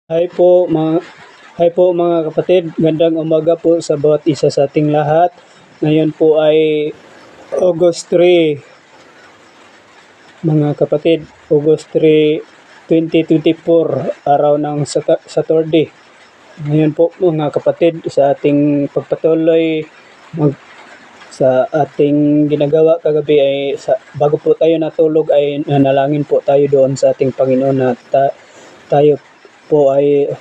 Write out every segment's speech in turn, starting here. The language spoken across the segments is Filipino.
Hi po mga kapatid, gandang umaga po sa bawat isa sa ating lahat. Ngayon po ay August 3, mga kapatid, August 3, 2024, araw ng Saturday. Ngayon po mga kapatid, sa ating pagpatuloy sa ating ginagawa kagabi ay bago po tayo natulog ay nanalangin po tayo doon sa ating Panginoon na tayo po ay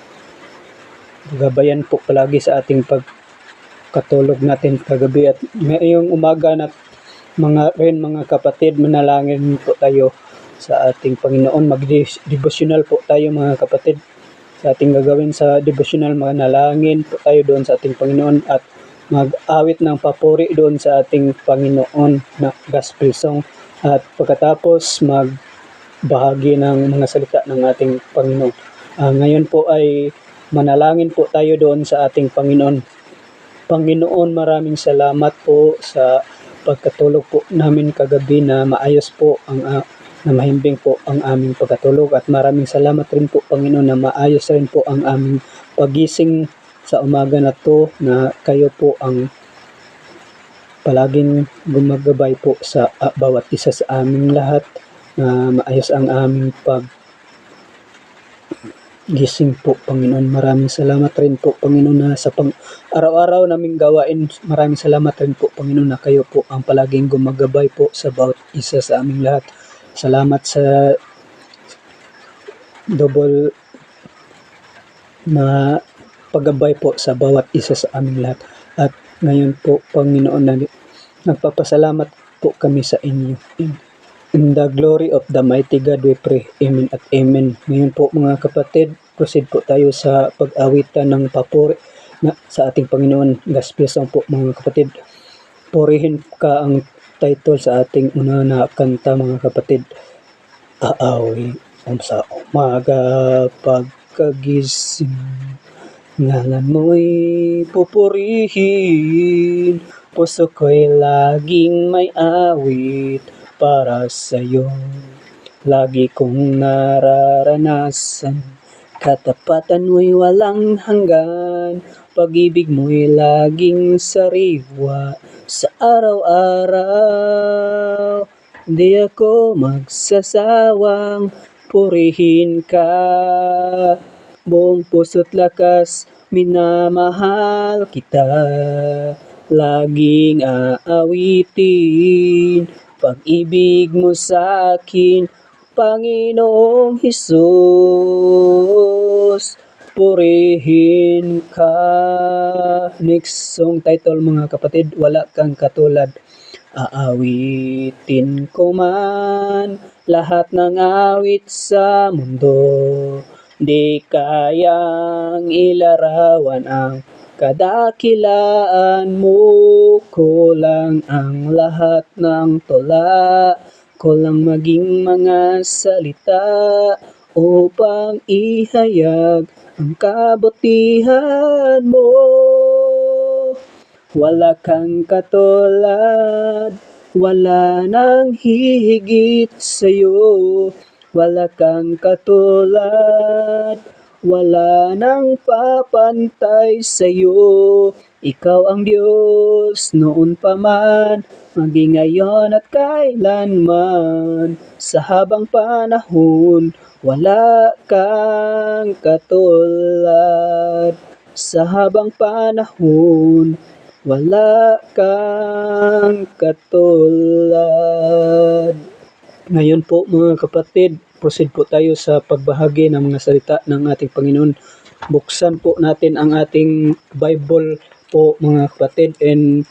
gabayan po palagi sa ating pagkatulog natin kagabi. At ngayong umaga na mga kapatid, manalangin po tayo sa ating Panginoon. Mag-devotional po tayo mga kapatid. Sa ating gagawin sa devotional, manalangin po tayo doon sa ating Panginoon at mag-awit ng papuri doon sa ating Panginoon na gospel song. At pagkatapos magbahagi ng mga salita ng ating Panginoon. Ngayon po ay manalangin po tayo doon sa ating Panginoon. Panginoon, maraming salamat po sa pagkatulog po namin kagabi na maayos po na mahimbing po ang aming pagkatulog. At maraming salamat rin po, Panginoon, na maayos rin po ang aming pagising sa umaga na to, na kayo po ang palaging gumagabay po sa bawat isa sa aming lahat, na maayos ang aming gising po, Panginoon. Maraming salamat rin po, Panginoon, na sa araw-araw naming gawain. Maraming salamat rin po, Panginoon, na kayo po ang palaging gumagabay po sa bawat isa sa aming lahat. Salamat sa double na paggabay po sa bawat isa sa aming lahat. At ngayon po, Panginoon, nagpapasalamat po kami sa inyo. In the glory of the mighty God we pray. Amen at amen. Ngayon po mga kapatid, proceed po tayo sa pag-awitan ng papuri sa ating Panginoon. Gospel song po mga kapatid. Purihin ka ang title sa ating una na kanta mga kapatid. Aawi sa umaga pagkagising, ngalan mo'y pupurihin, puso ko'y laging may awit para sa'yo. Lagi kong nararanasan, katapatan mo'y walang hanggan, pag-ibig mo'y laging sariwa sa araw-araw. Di ako magsasawang purihin ka, buong puso't lakas minamahal kita. Laging aawitin pag-ibig mo sa akin, Panginoong Hesus. Purihin ka. Next song title mga kapatid, Wala Kang Katulad. Aawitin ko man lahat ng awit sa mundo, di kayang ilarawan ang kadakilaan mo. Kulang ang lahat ng tula, kulang maging mga salita upang ihayag ang kabutihan mo. Wala kang katulad, wala nang hihigit sa'yo. Wala kang katulad, wala nang papantay sa'yo. Ikaw ang Diyos noon pa man, maging ngayon at kailanman. Sa habang panahon, wala kang katulad. Sa habang panahon, wala kang katulad. Ngayon po mga kapatid, proceed po tayo sa pagbahagi ng mga salita ng ating Panginoon. Buksan po natin ang ating Bible po mga kapatid in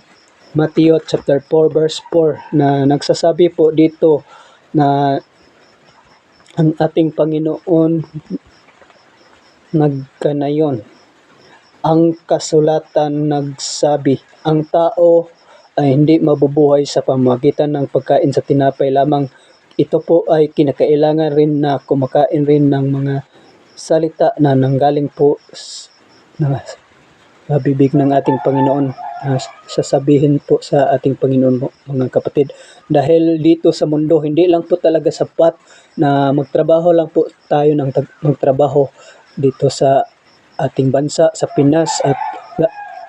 Matthew chapter 4 verse 4, na nagsasabi po dito na ang ating Panginoon nagkanayon. Ang kasulatan nagsabi, ang tao ay hindi mabubuhay sa pamamagitan ng pagkain sa tinapay lamang. Ito po ay kinakailangan rin na kumakain rin ng mga salita na nanggaling po na bibig ng ating Panginoon. Sasabihin po sa ating Panginoon mga kapatid. Dahil dito sa mundo, hindi lang po talaga sapat na magtrabaho lang po tayo ng magtrabaho. dito sa ating bansa, sa Pinas, at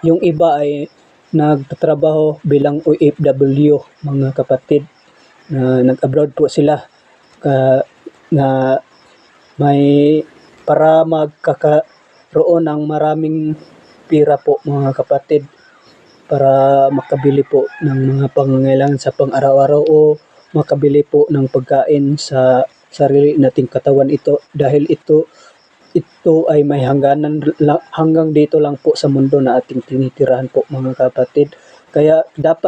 yung iba ay nagtatrabaho bilang OFW, mga kapatid, na nag-abroad po sila na may para magkakaroon ng maraming pira po, mga kapatid, para makabili po ng mga pangangailangan sa pang-araw-araw o makabili po ng pagkain sa sarili nating katawan. Ito dahil ito ay may hangganan hanggang dito lang po sa mundo na ating tinitirahan po, mga kapatid. Kaya dapat